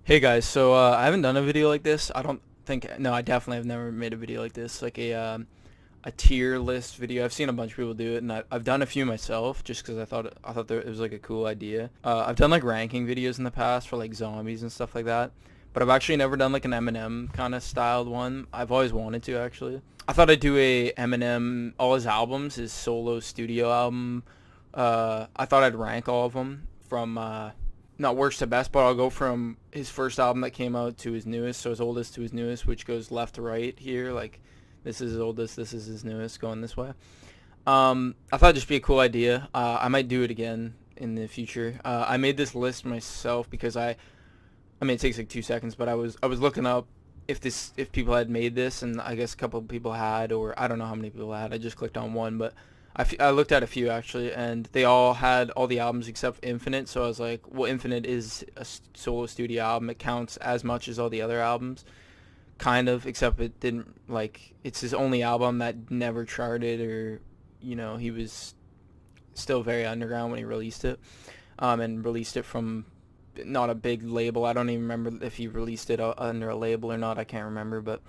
Hey guys, so I haven't done a video like this. I don't think no, I definitely have never made a video like this, like a tier list video. I've seen a bunch of people do it, and I've done a few myself just because I thought it was like a cool idea. I've done like ranking videos in the past for like zombies and stuff like that, but I've actually never done like an Eminem kind of styled one. I've always wanted to actually. I thought I'd do a Eminem all his albums, his solo studio album. I thought I'd rank all of them from not worst to best, but I'll go from his first album that came out to his newest, so his oldest to his newest, which goes left to right here. Like, this is his oldest, this is his newest, going this way. I thought it'd just be a cool idea. I might do it again in the future. I made this list myself because I mean, it takes like 2 seconds, but I was looking up if people had made this, and I guess a couple of people had, or I don't know how many people had. I just clicked on one, but I looked at a few actually, and they all had all the albums except Infinite. So I was like, well, Infinite is a solo studio album. It counts as much as all the other albums, kind of, except it didn't, like, it's his only album that never charted, or he was still very underground when he released it, and released it from not a big label. I don't even remember if he released it under a label or not. I can't remember, but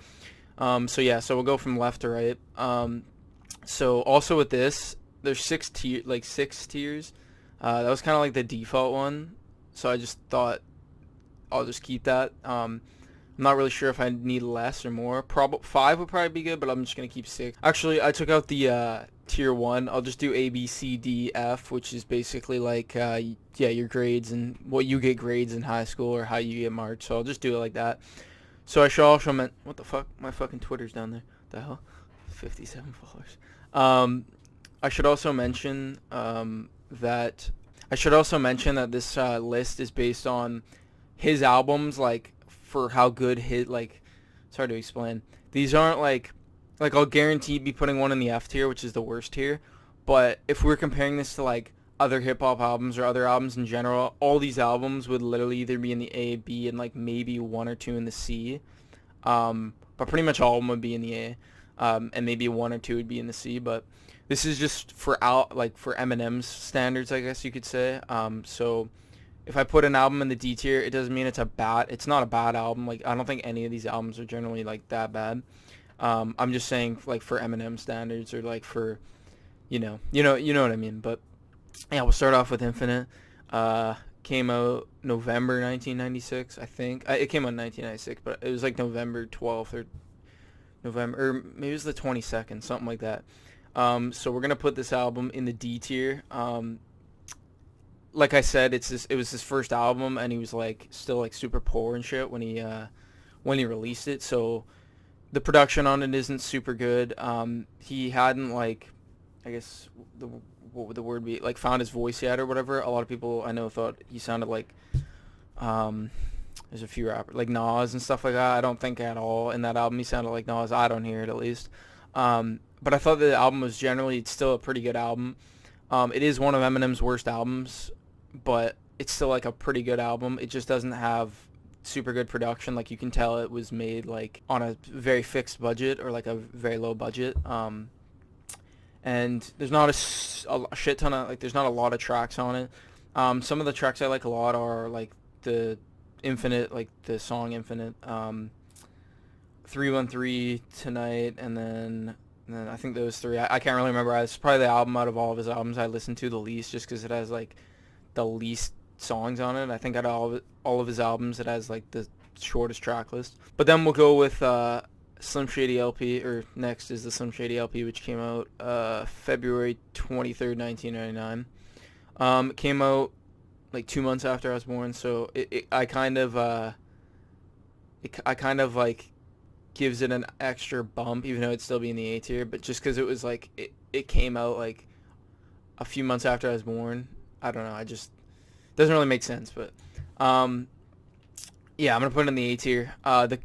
so yeah, so we'll go from left to right. So also with this, there's six tiers. That was kind of like the default one, so I just thought I'll just keep that. I'm not really sure if I need less or more. Probably five would probably be good, but I'm just gonna keep six. Actually, I took out the tier one. I'll just do A, B, C, D, F, which is basically like yeah, your grades and what you get grades in high school or how you get marked. So I'll just do it like that. So I should also what the fuck? My fucking Twitter's down there. The hell? 57 followers. Um, I should also mention that this list is based on his albums, like, for how good his, like, it's hard to explain. These aren't like I'll guarantee be putting one in the F tier, which is the worst tier. But if we're comparing this to like other hip hop albums or other albums in general, all these albums would literally either be in the A, B, and like maybe one or two in the C. But pretty much all of them would be in the A, and maybe one or two would be in the C. But this is just for Eminem's standards, I guess you could say. So if I put an album in the D tier, it doesn't mean it's not a bad album. Like, I don't think any of these albums are generally like that bad. I'm just saying, like, for Eminem standards, or like for, you know what I mean. But yeah, we'll start off with Infinite. Came out November 1996, I think. It came out in 1996, but it was like November 12th or November, or maybe it was the 22nd, something like that. So we're gonna put this album in the D tier. Like I said, it was his first album, and he was like still like super poor and shit when he released it. So the production on it isn't super good. He hadn't, like, I guess, what would the word be, like, found his voice yet or whatever. A lot of people I know thought he sounded like um, there's a few rappers like Nas and stuff like that. I don't think at all in that album he sounded like Nas. I don't hear it, at least. But I thought the album was generally, it's still a pretty good album. It is one of Eminem's worst albums, but it's still like a pretty good album. It just doesn't have super good production. Like, you can tell it was made like on a very fixed budget, or like a very low budget. And there's not a shit ton of, like, there's not a lot of tracks on it. Some of the tracks I like a lot are like the Infinite, like the song Infinite, 313 Tonight, and then I think those three. I can't really remember. It's probably the album out of all of his albums I listened to the least, just because it has like the least songs on it. I think out of all of his albums, it has like the shortest track list. But then we'll go with Slim Shady LP, or next is the Slim Shady LP, which came out February 23rd, 1999. It came out like 2 months after I was born, so I kind of like gives it an extra bump, even though it'd still be in the A tier. But just because it was like it came out like a few months after I was born, I don't know. I just doesn't really make sense. But yeah, I'm gonna put it in the A tier. The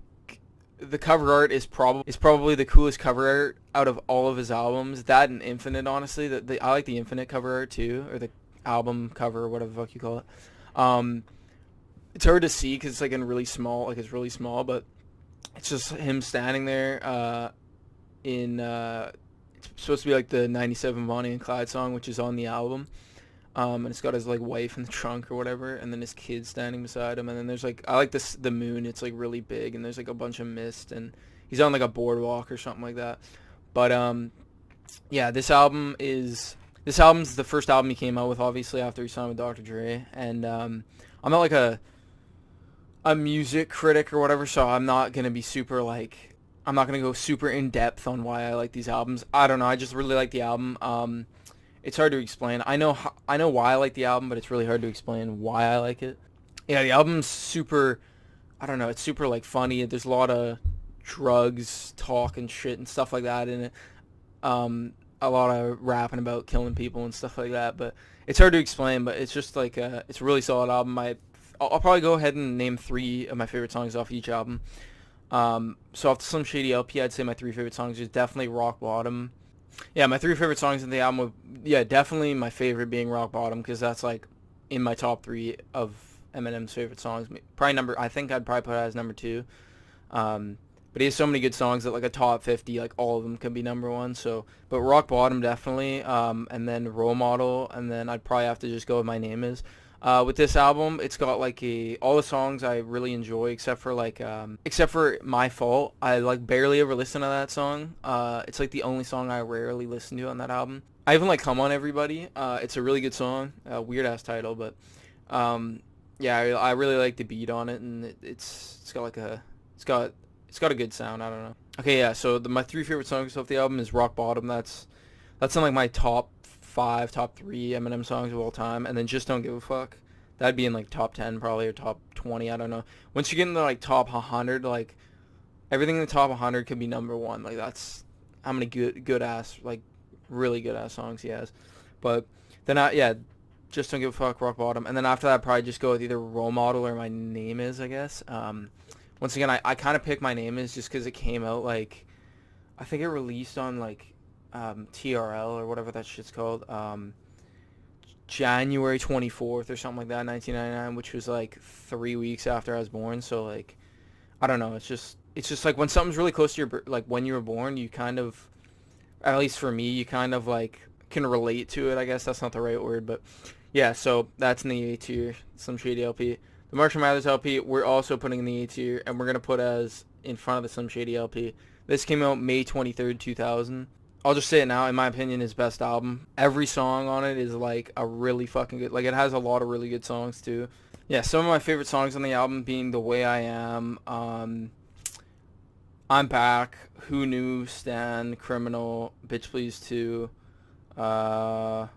cover art is probably the coolest cover art out of all of his albums. That and Infinite, honestly. I like the Infinite cover art too, or the album cover, or whatever the fuck you call it. It's hard to see because it's like it's really small, but it's just him standing there in it's supposed to be like the 97 Bonnie and Clyde song, which is on the album. And it's got his like wife in the trunk or whatever, and then his kid standing beside him, and then there's like I like this the moon. It's like really big, and there's like a bunch of mist, and he's on like a boardwalk or something like that. But yeah, this album's the first album he came out with, obviously after he signed with Dr. Dre, and I'm not like a music critic or whatever, so I'm not gonna be super like I'm not gonna go super in depth on why I like these albums. I don't know. I just really like the album. It's hard to explain. I know why I like the album, but it's really hard to explain why I like it. Yeah, the album's super. I don't know. It's super like funny. There's a lot of drugs, talk, and shit and stuff like that in it. A lot of rapping about killing people and stuff like that. But it's hard to explain. But it's just like it's a really solid album. I'll probably go ahead and name 3 of my favorite songs off each album. So off the Slim Shady LP, I'd say my 3 favorite songs is definitely Rock Bottom. Yeah, my 3 favorite songs in the album would, yeah, definitely my favorite being Rock Bottom, because that's like in my top 3 of Eminem's favorite songs. Probably I think I'd probably put it as number 2. But he has so many good songs that like a top 50, like all of them could be number 1. So, but Rock Bottom definitely, and then Role Model, and then I'd probably have to just go with My Name Is. With this album, it's got like all the songs I really enjoy, except for My Fault. I like barely ever listen to that song. It's like the only song I rarely listen to on that album. I even like Come On Everybody. It's a really good song. Weird ass title, but yeah, I really like the beat on it, and it's got like it's got a good sound. I don't know. Okay, yeah. So my 3 favorite songs off the album is Rock Bottom. That's in like my top 5, top 3 Eminem songs of all time, and then Just Don't Give a Fuck. That'd be in like top 10 probably, or top 20. I don't know. Once you get into like top 100, like everything in the top 100 could be number 1. Like that's how many good ass, like really good ass songs he has. But then yeah, Just Don't Give a Fuck, Rock Bottom, and then after that I'd probably just go with either Role Model or My Name Is, I guess. Once again, I kind of picked My Name Is just because it came out like, I think it released on like TRL or whatever that shit's called, January 24th or something like that, 1999, which was like 3 weeks after I was born. So like, I don't know. It's just like when something's really close to your like when you were born, you kind of, at least for me, you kind of like can relate to it. I guess that's not the right word, but yeah. So that's in the A tier, Slim Shady LP. The Marshall Mathers LP, we're also putting in the A tier, and we're gonna put as in front of the Slim Shady LP. This came out May 23rd, 2000. I'll just say it now, in my opinion, his best album. Every song on it is like a really fucking good, like it has a lot of really good songs too. Yeah, some of my favorite songs on the album being The Way I Am, I'm Back, Who Knew, Stan, Criminal, Bitch Please 2, Drug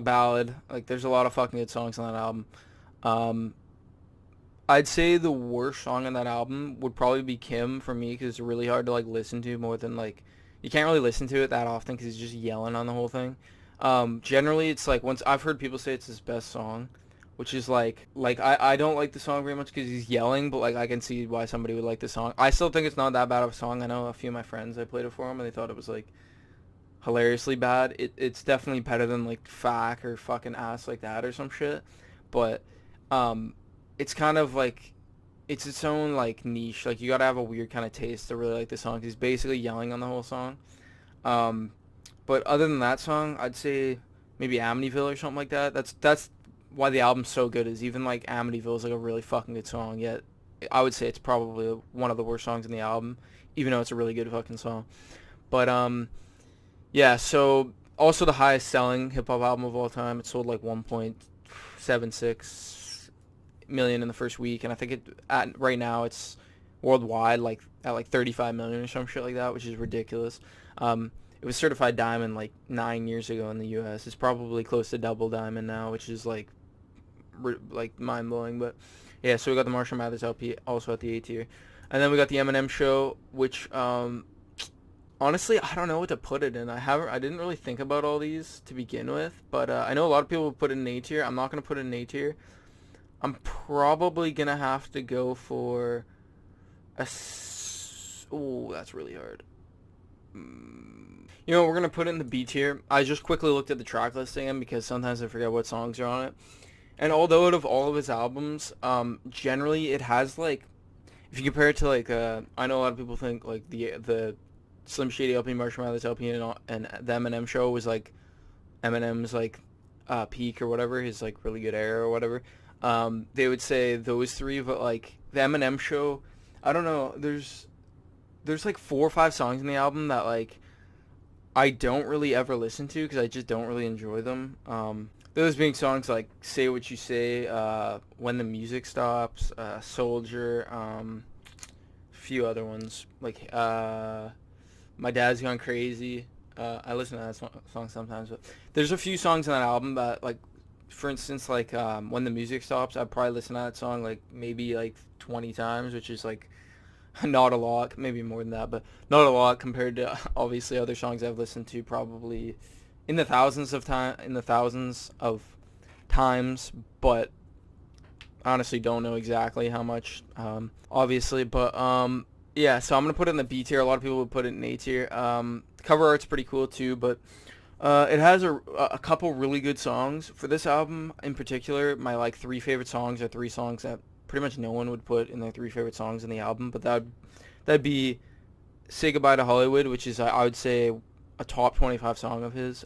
Ballad. Like there's a lot of fucking good songs on that album. I'd say the worst song on that album would probably be Kim for me, because it's really hard to like listen to, more than like, you can't really listen to it that often because he's just yelling on the whole thing. Generally it's like, once I've heard people say it's his best song, which is like I don't like the song very much because he's yelling, but like I can see why somebody would like the song. I still think it's not that bad of a song. I know a few of my friends, I played it for them and they thought it was like hilariously bad. It's definitely better than like Fack or fucking Ass Like That or some shit, but it's kind of like, it's its own like niche. Like you gotta have a weird kind of taste to really like the song. He's basically yelling on the whole song. But other than that song, I'd say maybe Amityville or something like that. That's why the album's so good, is even like Amityville is like a really fucking good song. Yet I would say it's probably one of the worst songs in the album, even though it's a really good fucking song. But yeah. So also the highest selling hip hop album of all time. It sold like 1.76 million in the first week, and I think right now it's worldwide like at like 35 million or some shit like that, which is ridiculous. It was certified diamond like 9 years ago in the US. It's probably close to double diamond now, which is like mind blowing. But yeah, so we got the Marshall Mathers LP also at the A tier, and then we got the Eminem Show, which honestly I don't know what to put it in. I didn't really think about all these to begin with, but I know a lot of people put it in A tier. I'm not gonna put it in A tier. I'm probably gonna have to go for oh, that's really hard. You know, we're gonna put it in the B tier. I just quickly looked at the track listing because sometimes I forget what songs are on it. And although out of all of his albums, generally it has like, if you compare it to like, I know a lot of people think like the Slim Shady LP, Marshall Mathers LP, and the Eminem Show was like Eminem's like peak or whatever, his like really good era or whatever, they would say those three. But like the Eminem show, I don't know. There's like 4 or 5 songs in the album that like I don't really ever listen to because I just don't really enjoy them. Those being songs like "Say What You Say," "When the Music Stops," "Soldier," a few other ones like "My Dad's Gone Crazy." I listen to that song sometimes, but there's a few songs on that album that like, for instance, like "When the Music Stops," I'd probably listen to that song like maybe like 20 times, which is like not a lot, maybe more than that, but not a lot compared to obviously other songs I've listened to probably in the thousands of times, but honestly don't know exactly how much, obviously, but yeah, so I'm gonna put it in the B tier. A lot of people would put it in A tier. The cover art's pretty cool too, but it has a couple really good songs. For this album in particular, my like 3 favorite songs are 3 songs that pretty much no one would put in their 3 favorite songs in the album, but that'd be "Say Goodbye to Hollywood," which is I would say a top 25 song of his.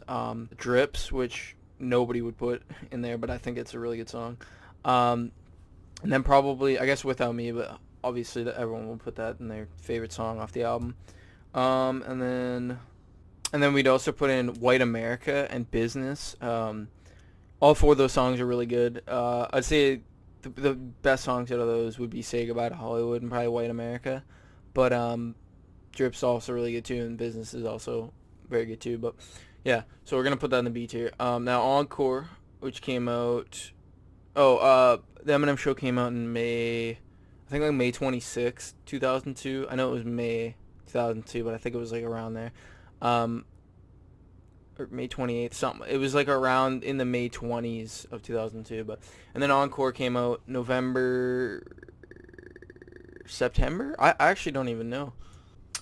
"Drips," which nobody would put in there, but I think it's a really good song. And then probably, I guess, "Without Me," but obviously that everyone will put that in their favorite song off the album. And then we'd also put in "White America" and "Business." All 4 of those songs are really good. I'd say the best songs out of those would be "Say Goodbye to Hollywood" and probably "White America." But "Drip's" also really good too, and "Business" is also very good too. But yeah, so we're gonna put that in the B tier. Now "Encore," which came out. The Eminem show came out in May. I think like May 26th, 2002. I know it was May 2002, but I think it was like around there. Um, or May 28th, something. It was like around in the May 20s of 2002, but and then Encore came out November, September. I actually don't even know.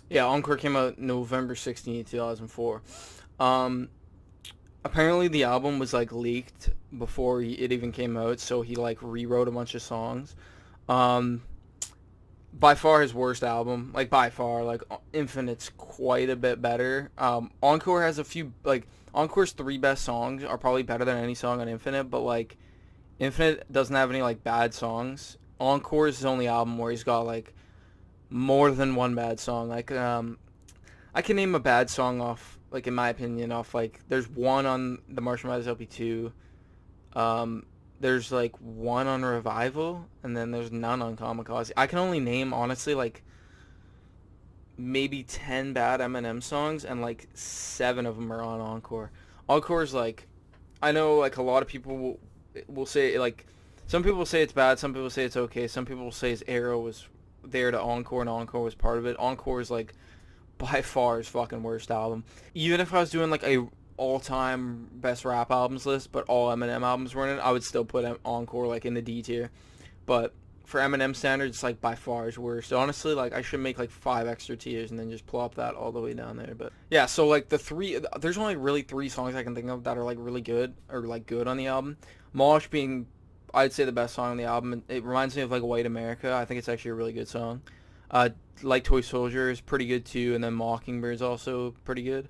Yeah, Encore came out November 16th, 2004. Um, Apparently the album was like leaked before it even came out, so he like rewrote a bunch of songs. Um, by far his worst album, like by far, like Infinite's quite a bit better. Encore has a few like Encore's 3 best songs are probably better than any song on Infinite, but like Infinite doesn't have any like bad songs. Encore is his only album where he's got like more than one bad song. Like I can name a bad song off, like in my opinion, off like there's one on the Marshall Mathers LP2. There's like one on Revival, and then there's none on Kamikaze. I can only name honestly like maybe 10 bad Eminem songs, and like 7 of them are on Encore. Encore is like, I know like a lot of people will say like, some people say it's bad, some people say it's okay, some people say his arrow was there to Encore and Encore was part of it. Encore is like by far his fucking worst album. Even if I was doing like a all-time best rap albums list, but all Eminem albums were in it, I would still put Encore like in the D tier. But for Eminem standards, it's like by far his worst. So honestly, like I should make like 5 extra tiers and then just plop that all the way down there. But yeah, so like there's only really 3 songs I can think of that are like really good or like good on the album. Mosh being, I'd say, the best song on the album. It reminds me of like "White America." I think it's actually a really good song. Like "Toy Soldier" is pretty good too, and then "Mockingbird's" also pretty good.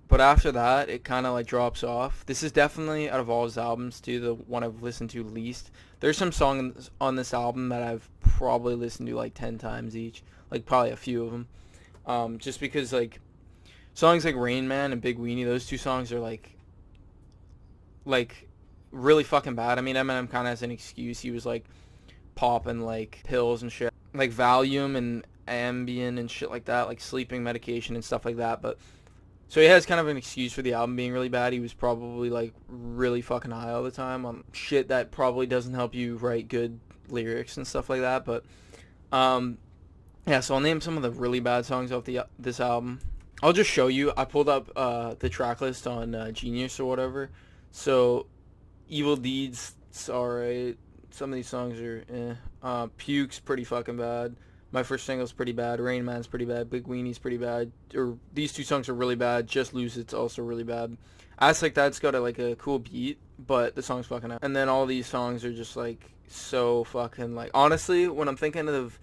But after that, it kind of like drops off. This is definitely, out of all his albums too, the one I've listened to least. There's some songs on this album that I've probably listened to like 10 times each, like probably a few of them. Just because like songs like "Rain Man" and "Big Weenie," those 2 songs are like really fucking bad. I mean, Eminem kind of has an excuse. He was like popping like pills and shit, like Valium and Ambien and shit like that, like sleeping medication and stuff like that. But so he has kind of an excuse for the album being really bad. He was probably like really fucking high all the time on shit that probably doesn't help you write good lyrics and stuff like that. But yeah, so I'll name some of the really bad songs off this album. I'll just show you. I pulled up the track list on Genius or whatever. So "Evil Deeds," it's alright. Some of these songs are "Puke's" pretty fucking bad. "My First Single's" pretty bad. "Rain Man's" pretty bad. "Big Weenie's" pretty bad. Or these 2 songs are really bad. "Just Lose It's" also really bad. "Ass Like That's" got like a cool beat, but the song's fucking out. And then all these songs are just like so fucking like, honestly, when I'm thinking of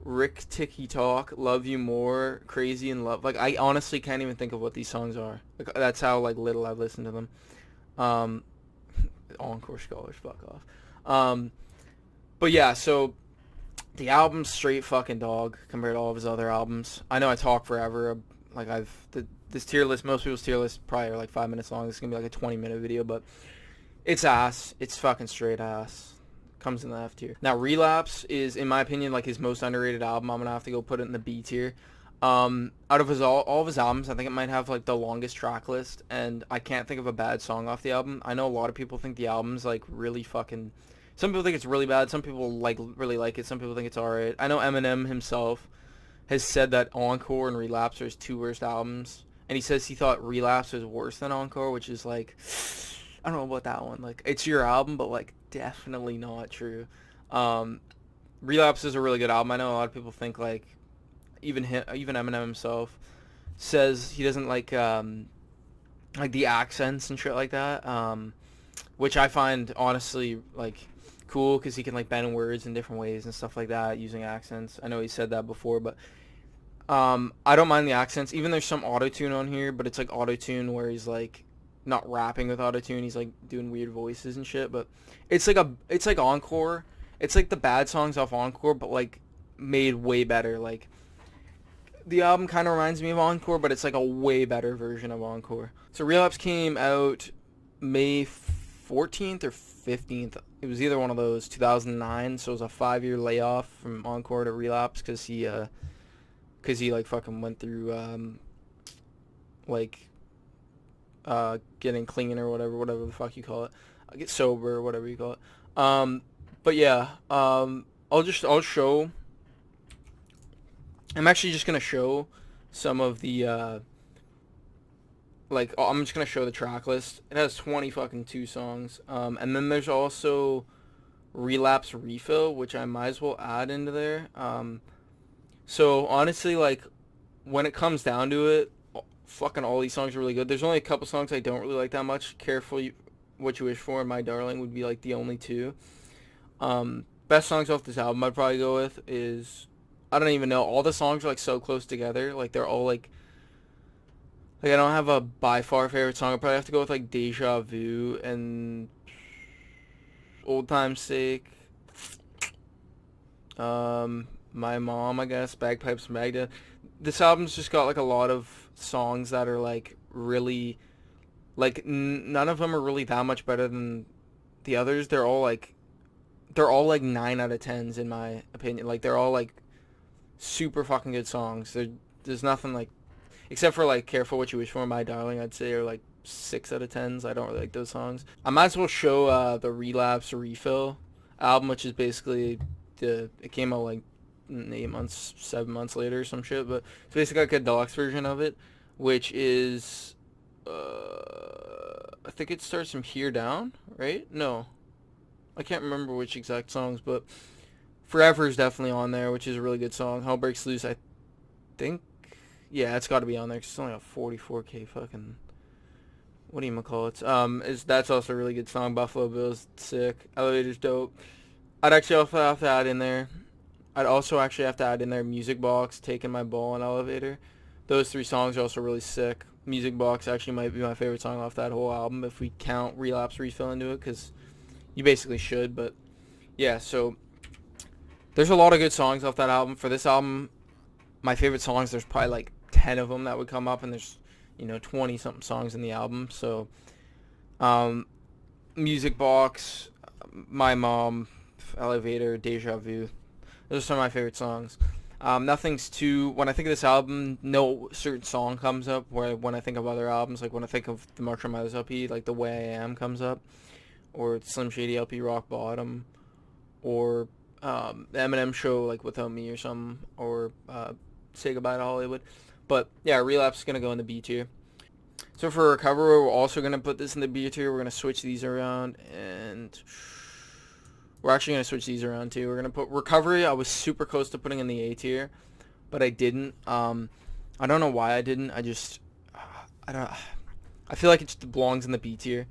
Rick Ticky Talk, "Love You More," "Crazy in Love," like I honestly can't even think of what these songs are. Like that's how like little I've listened to them. Um, Encore scholars, fuck off. But yeah, so the album's straight fucking dog compared to all of his other albums. I know I talk forever. Like this tier list, most people's tier list probably are like 5 minutes long. It's gonna be like a 20-minute video, but it's ass. It's fucking straight ass. Comes in the F tier. Now Relapse is, in my opinion, like his most underrated album. I'm gonna have to go put it in the B tier. Out of his all of his albums, I think it might have like the longest track list, and I can't think of a bad song off the album. I know a lot of people think the album's like really fucking. Some people think it's really bad. Some people like really like it. Some people think it's alright. I know Eminem himself has said that Encore and Relapse are his two worst albums, and he says he thought Relapse was worse than Encore, which is like, I don't know about that one. Like, it's your album, but like definitely not true. Um, Relapse is a really good album. I know a lot of people think like even Eminem himself says he doesn't like the accents and shit like that, which I find honestly like cool because he can like bend words in different ways and stuff like that using accents. I know he said that before, but I don't mind the accents. Even there's some auto-tune on here, but it's like auto-tune where he's like not rapping with auto-tune. He's like doing weird voices and shit, but it's like Encore. It's like the bad songs off Encore, but like made way better. Like the album kind of reminds me of Encore, but it's like a way better version of Encore. So Relapse came out May 14th or 15th. It was either one of those, 2009. So it was a 5-year layoff from Encore to Relapse because he like fucking went through like getting clean or whatever the fuck you call it, get sober or whatever you call it. But yeah, I'll show. I'm actually just gonna show some of the like I'm just gonna show the track list. It has 20 fucking 2 songs. And then there's also Relapse Refill, which I might as well add into there. So honestly, like when it comes down to it, fucking all these songs are really good. There's only a couple songs I don't really like that much. What You Wish For and My Darling would be like the only two. Best songs off this album I'd probably go with is, I don't even know. All the songs are like so close together. Like they're all like I don't have a by far favorite song. I'd probably have to go with like Deja Vu and Old Time's Sake. My Mom, I guess, Bagpipes from Baghdad. This album's just got like a lot of songs that are like really, like none of them are really that much better than the others. They're all like 9 out of 10s in my opinion. Like they're all like super fucking good songs. There's nothing like, except for like Careful What You Wish For, My Darling, I'd say are like 6 out of 10s. I don't really like those songs. I might as well show the Relapse Refill album, which is basically it came out like 8 months, 7 months later or some shit, but it's basically like a deluxe version of it, which is I think it starts from Here Down, right? No, I can't remember which exact songs, but Forever is definitely on there, which is a really good song. Hell Breaks Loose, I think, yeah, it's got to be on there because it's only a 44k fucking, what do you call it? That's also a really good song. Buffalo Bill's sick. Elevator's dope. I'd actually also have to add in there. I'd also actually have to add in there Music Box, Taking My Ball, and Elevator. Those 3 songs are also really sick. Music Box actually might be my favorite song off that whole album if we count Relapse Refill into it, because you basically should. But yeah, so there's a lot of good songs off that album. For this album, my favorite songs, there's probably like 10 of them that would come up, and there's 20 something songs in the album. So Music Box, My Mom, Elevator, Deja Vu, those are some of my favorite songs. Nothing's too, when I think of this album, no certain song comes up. Where when I think of other albums, like when I think of the Marshall Mathers LP, like The Way I Am comes up, or Slim Shady LP, Rock Bottom, or the Eminem Show, like Without Me or something, or Say Goodbye to Hollywood. But yeah, Relapse is gonna go in the B tier. So for Recovery, we're also gonna put this in the B tier. We're gonna switch these around, and we're actually gonna switch these around too. We're gonna put Recovery. I was super close to putting in the A tier, but I didn't. I don't know why I didn't. I feel like it just belongs in the B tier.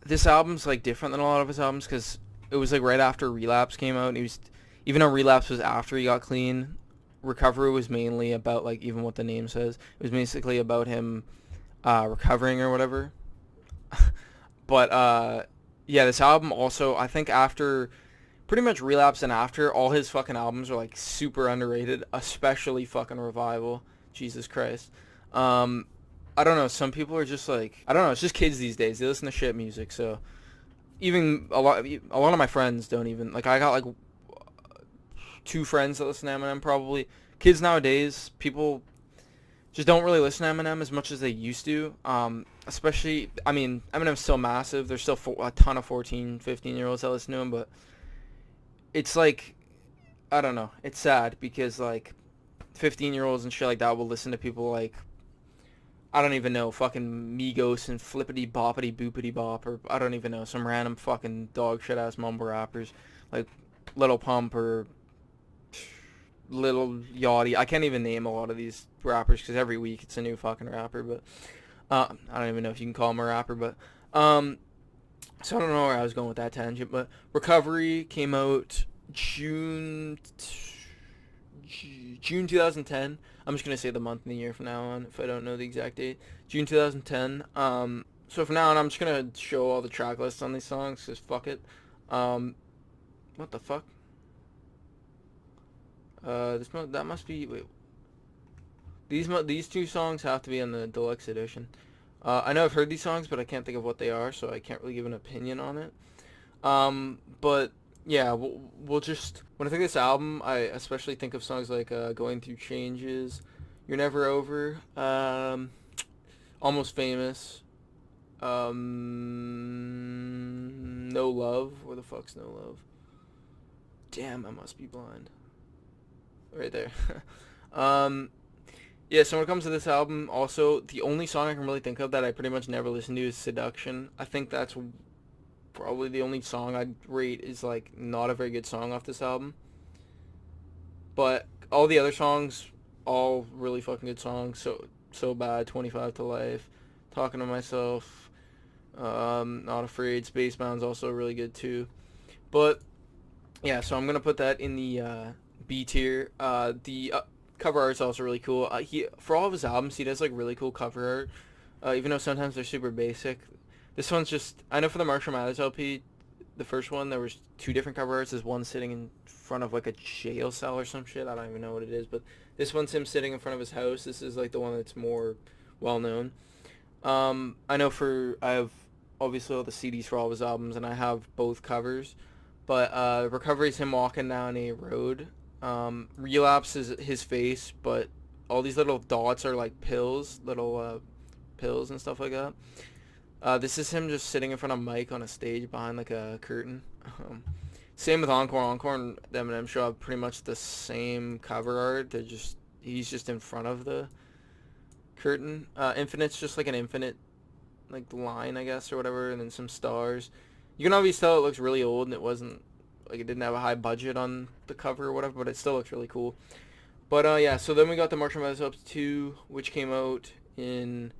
This album's like different than a lot of his albums because it was like right after Relapse came out. And even though Relapse was after he got clean, Recovery was mainly about, like, even what the name says, it was basically about him recovering or whatever. But yeah, this album also, I think after pretty much Relapse and after, all his fucking albums are like super underrated, especially fucking Revival. Jesus Christ. Um, I don't know. Some people are just like, I don't know. It's just kids these days. They listen to shit music. So even a lot of my friends don't even like. I got like two friends that listen to Eminem. Probably kids nowadays. People just don't really listen to Eminem as much as they used to. Especially, I mean, Eminem's still massive. There's still a ton of 14, 15-year-olds that listen to him, but it's like, I don't know. It's sad because like 15-year-olds and shit like that will listen to people like, I don't even know, fucking Migos and Flippity Boppity Boopity Bop, or I don't even know, some random fucking dog shit ass mumble rappers like Little Pump or Little Yachty. I can't even name a lot of these rappers because every week it's a new fucking rapper. But I don't even know if you can call him a rapper. But so I don't know where I was going with that tangent. But Recovery came out June 2010. I'm just gonna say the month and the year from now on if I don't know the exact date. June 2010. So from now on, I'm just gonna show all the track lists on these songs because fuck it. What the fuck? That must be, wait. These two songs have to be on the deluxe edition. I know I've heard these songs, but I can't think of what they are, so I can't really give an opinion on it. But yeah, we'll just, when I think of this album, I especially think of songs like Going Through Changes, You're Never Over, Almost Famous, No Love. Where the fuck's No Love? Damn, I must be blind. Right there. um, yeah, so when it comes to this album, also, the only song I can really think of that I pretty much never listen to is Seduction. I think that's probably the only song I'd rate is, like, not a very good song off this album. But all the other songs, all really fucking good songs. So Bad, 25 to Life, Talking to Myself, Not Afraid, Spacebound's also really good, too. But, yeah, so I'm going to put that in the B tier. The cover art's also really cool. For all of his albums, he does like really cool cover art, even though sometimes they're super basic. This one's just, I know for the Marshall Mathers LP, the first one, there was two different cover arts. There's one sitting in front of like a jail cell or some shit. I don't even know what it is, but this one's him sitting in front of his house. This is like the one that's more well known. I know I have obviously all the CDs for all of his albums, and I have both covers. But Recovery's him walking down a road. Relapse is his face, but all these little dots are like pills, little pills and stuff like that. This is him just sitting in front of Mike on a stage behind like a curtain. Same with Encore. Encore and the Eminem Show have pretty much the same cover art. He's just in front of the curtain. Infinite's just like an infinite like line, I guess, or whatever, and then some stars. You can obviously tell it looks really old and it wasn't, like, it didn't have a high budget on the cover or whatever, but it still looks really cool. But yeah, so then we got the Marshall Mathers LP 2, which came out in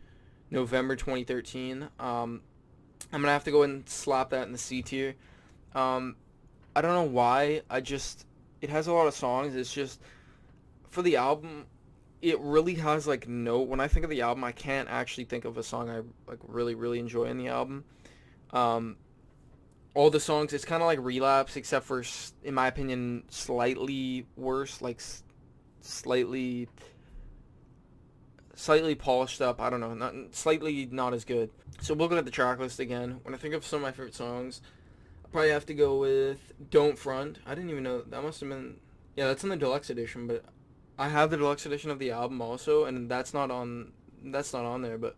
November 2013. I'm gonna have to go and slap that in the C tier. I don't know why. It has a lot of songs. It's just, for the album, it really has like no. When I think of the album, I can't actually think of a song I like really enjoy in the album. All the songs, it's kind of like Relapse, except for, in my opinion, slightly worse, like slightly polished up. I don't know, slightly not as good. So looking at the track list again, when I think of some of my favorite songs, I probably have to go with Don't Front. I didn't even know that must have been, yeah, that's in the deluxe edition, but I have the deluxe edition of the album also, and that's not on there, but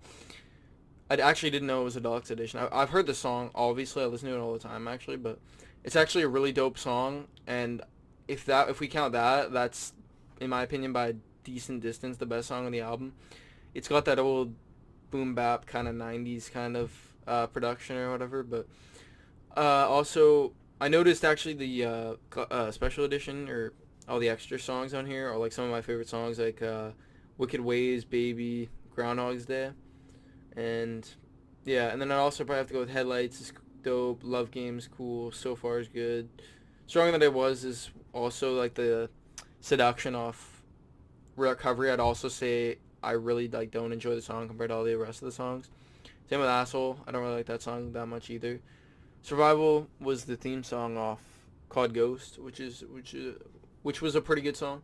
I actually didn't know it was a deluxe edition. I've heard the song, obviously. I listen to it all the time, actually, but it's actually a really dope song, and if we count that, that's, in my opinion, by a decent distance, the best song on the album. It's got that old boom bap kind of 90s kind of production or whatever, but also, I noticed actually the special edition, or all the extra songs on here, are like some of my favorite songs, like Wicked Ways, Baby, Groundhog's Day. And yeah, and then I also probably have to go with Headlights is dope, Love Game's cool, So Far is good. Stronger Than I Was is also like the Seduction off Recovery. I'd also say I really like don't enjoy the song compared to all the rest of the songs. Same with Asshole. I don't really like that song that much either. Survival was the theme song off called Ghost, which was a pretty good song.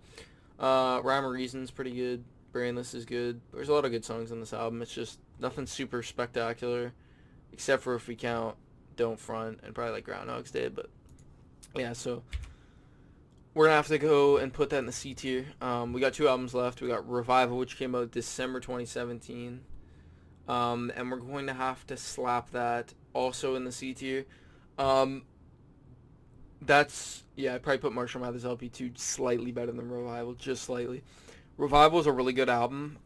Rhyme or Reason's pretty good. Brainless is good. There's a lot of good songs on this album. It's just nothing super spectacular, except for if we count Don't Front and probably like Groundhog's Day. But yeah, so we're gonna have to go and put that in the C tier. We got 2 albums left. We got Revival, which came out December 2017, and we're going to have to slap that also in the C tier. Um, I'd probably put Marshall Mathers LP 2 slightly better than Revival, just slightly. Revival is a really good album.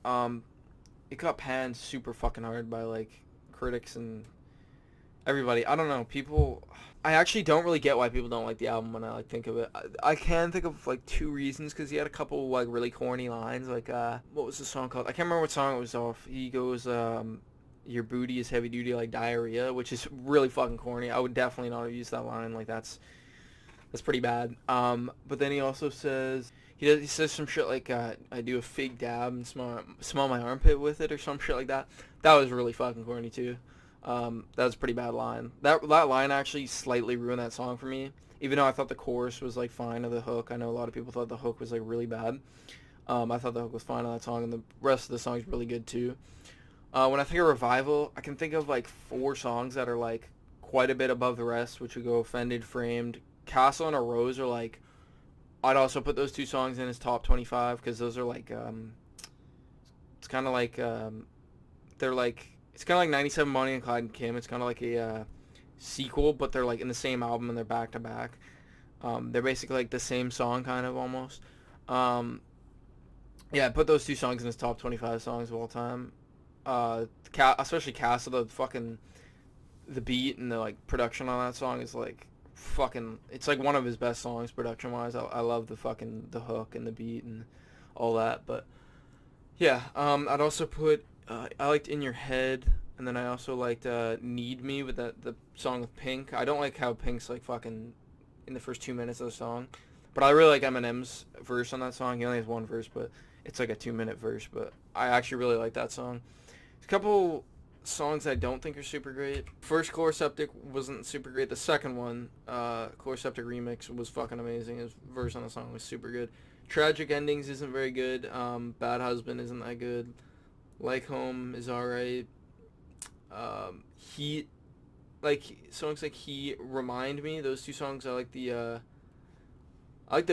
It got panned super fucking hard by like critics and everybody. I don't know. People, I actually don't really get why people don't like the album when I like think of it. I can think of like 2 reasons, because he had a couple like really corny lines. Like what was the song called? I can't remember what song it was off. He goes, "Your booty is heavy duty like diarrhea," which is really fucking corny. I would definitely not have used that line. Like that's pretty bad. But then he also says he says some shit like I do a fake dab and smell my armpit with it or some shit like that. That was really fucking corny too. That was a pretty bad line. That line actually slightly ruined that song for me. Even though I thought the chorus was like fine of the hook. I know a lot of people thought the hook was like really bad. I thought the hook was fine on that song, and the rest of the song is really good too. When I think of Revival, I can think of like 4 songs that are like quite a bit above the rest, which would go Offended, Framed, Castle, and A Rose are like, I'd also put those 2 songs in his top 25, because those are like, it's kind of like, they're like, it's kind of like 97 Bonnie and Clyde and Kim. It's kind of like a sequel, but they're like in the same album and they're back to back. They're basically like the same song kind of almost. Yeah, I put those 2 songs in his top 25 songs of all time. Especially Castle, the beat and the like production on that song is like fucking, it's like one of his best songs production wise. I love the hook and the beat and all that. But yeah, I'd also put I liked In Your Head, and then I also liked Need Me with the song with Pink. I don't like how Pink's like fucking in the first 2 minutes of the song, but I really like Eminem's verse on that song. He only has 1 verse, but it's like a 2-minute verse. But I actually really like that song. There's a couple songs I don't think are super great. First Chloroseptic wasn't super great. The second one, Chloroseptic Remix, was fucking amazing. His verse on the song was super good. Tragic Endings isn't very good. Bad Husband isn't that good. Like Home is alright. Heat, like songs like Heat, Remind Me. Those 2 songs I like the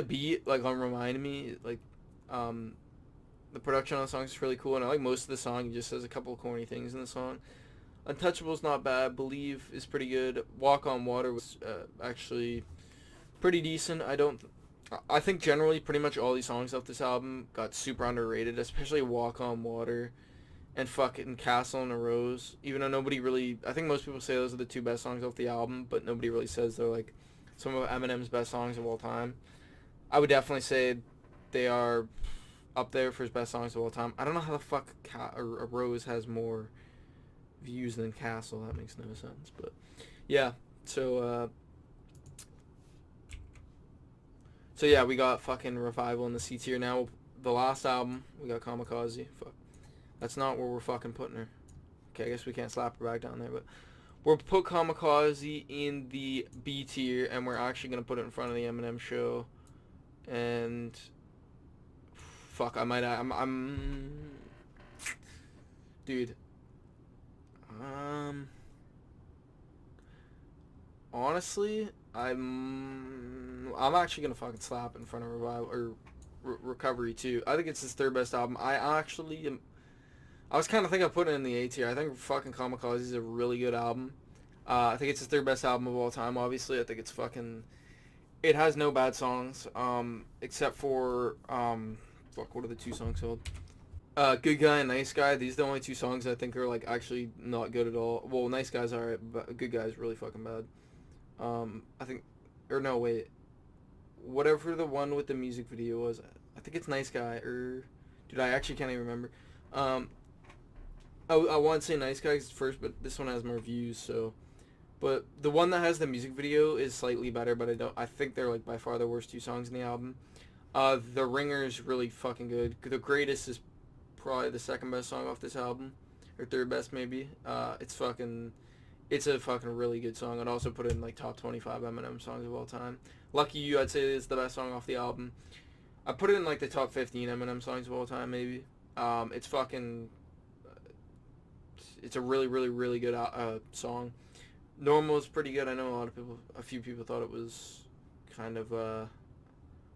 beat like on Remind Me. Like the production on the song is really cool, and I like most of the song. He just says a couple of corny things in the song. Untouchable's not bad. Believe is pretty good. Walk on Water was actually pretty decent. I think generally pretty much all these songs off this album got super underrated, especially Walk on Water and fucking Castle and a Rose. Even though nobody really, I think most people say those are the 2 best songs off the album, but nobody really says they're like some of Eminem's best songs of all time. I would definitely say they are up there for his best songs of all time. I don't know how the fuck a Rose has more views than Castle. That makes no sense. But yeah, so yeah, we got fucking Revival in the C tier. Now the last album, we got Kamikaze. Fuck, that's not where we're fucking putting her. Okay, I guess we can't slap her back down there, but we'll put Kamikaze in the B tier, and we're actually gonna put it in front of the Eminem Show. And fuck, dude. Honestly, I'm actually gonna fucking slap in front of Revival or Recovery too. I think it's his 3rd best album. I was kind of thinking of putting it in the A tier. I think fucking Kamikaze is a really good album. I think it's his 3rd best album of all time. Obviously, I think it's fucking. It has no bad songs, except for fuck, what are the 2 songs called? Good Guy and Nice Guy. These are the only 2 songs I think are like actually not good at all. Well, Nice Guy's alright, but Good Guy's really fucking bad. I think, or no, wait. Whatever the one with the music video was, I think it's Nice Guy, or dude, I actually can't even remember. I want to say Nice Guy's first, but this one has more views, so. But the one that has the music video is slightly better, but I think they're like by far the worst 2 songs in the album. The Ringer is really fucking good. The Greatest is probably the second best song off this album, or third best maybe. It's a fucking really good song. I'd also put it in like top 25 Eminem songs of all time. Lucky You, I'd say, is the best song off the album. I put it in like the top 15 Eminem songs of all time maybe. It's fucking, it's a really, really, really good song. Normal is pretty good. I know a few people thought it was kind of one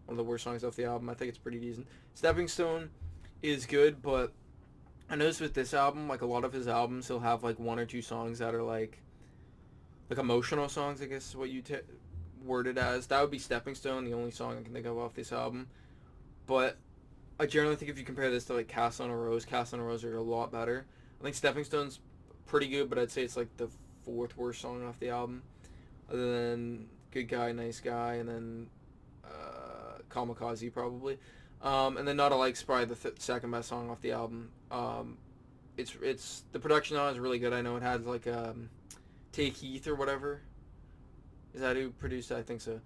of the worst songs off the album. I think it's pretty decent. Stepping Stone is good, but I noticed with this album, like a lot of his albums, he'll have like one or two songs that are like emotional songs, I guess is what you word it as. That would be Stepping Stone, the only song I can think of off this album. But I generally think if you compare this to like Castle on a Rose are a lot better. I think Stepping Stone's pretty good, but I'd say it's like the fourth worst song off the album, other than Good Guy, Nice Guy, and then Kamikaze probably. And then Not Alike's probably the second best song off the album. It's the production on it is really good. I know it has like Take Heath or whatever. Is that who produced it? I think so.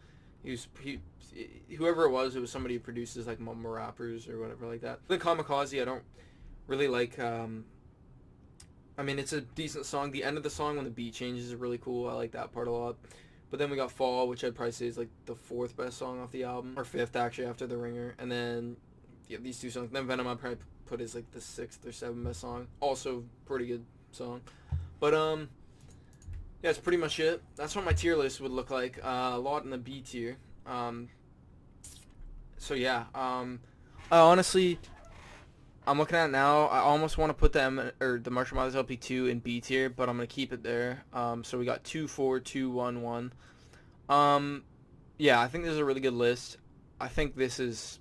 Whoever it was somebody who produces like mumble rappers or whatever like that. The Kamikaze, I don't really like. I mean, it's a decent song. The end of the song when the beat changes is really cool. I like that part a lot. But then we got Fall, which I'd probably say is like the fourth best song off the album, or fifth actually after The Ringer. And then yeah, these two songs. Then Venom I'd probably put as like the sixth or seventh best song. Also pretty good song. But yeah, that's pretty much it. That's what my tier list would look like. A lot in the B tier. So yeah. I honestly, I'm looking at it now. I almost want to put the Marshall Mathers LP 2 in B tier, but I'm gonna keep it there. So we got 2, 4, 2, 1, 1. Yeah, I think this is a really good list. I think this is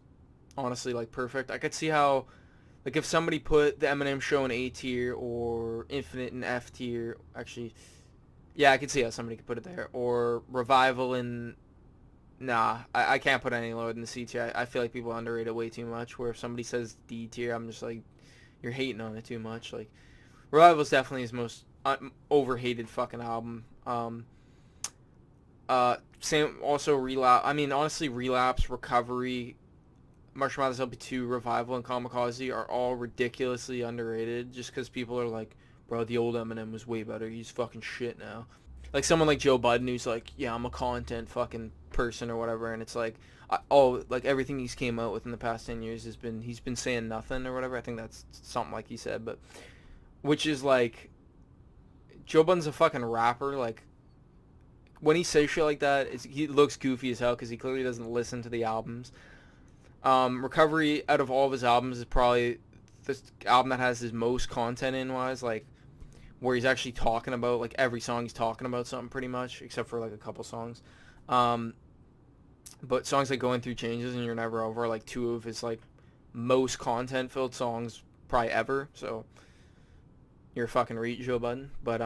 honestly like perfect. I could see how, like, if somebody put the Eminem Show in A tier or Infinite in F tier, actually, yeah, I could see how somebody could put it there, or Revival in. Nah, I can't put it any lower than the C tier. I feel like people underrate it way too much. Where if somebody says D tier, I'm just like, you're hating on it too much. Like, Revival's definitely his most overhated fucking album. Same also Relapse. I mean, honestly, Relapse, Recovery, Marshall Mathers LP 2, Revival, and Kamikaze are all ridiculously underrated. Just because people are like, bro, the old Eminem was way better. He's fucking shit now. Like someone like Joe Budden who's like, yeah, I'm a content fucking person or whatever, and it's like, like everything he's came out with in the past 10 years he's been saying nothing or whatever. I think that's something like he said, but which is like, Joe Budden's a fucking rapper. Like when he says shit like that, he looks goofy as hell because he clearly doesn't listen to the albums. Recovery out of all of his albums is probably this album that has his most content in wise, like where he's actually talking about, like every song he's talking about something pretty much, except for like a couple songs. But songs like Going Through Changes and You're Never Over are like two of his like most content filled songs probably ever. So you're a fucking reach, Joe Budden. But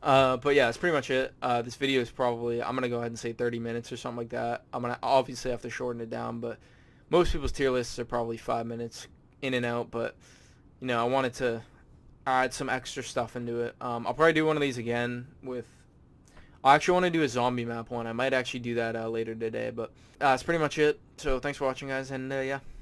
but yeah, that's pretty much it. This video is probably, I'm gonna go ahead and say 30 minutes or something like that. I'm gonna obviously have to shorten it down, but most people's tier lists are probably 5 minutes in and out. But you know, I wanted to add some extra stuff into it. I'll probably do one of these again with. I actually want to do a zombie map one. I might actually do that later today, but that's pretty much it. So thanks for watching, guys, and yeah.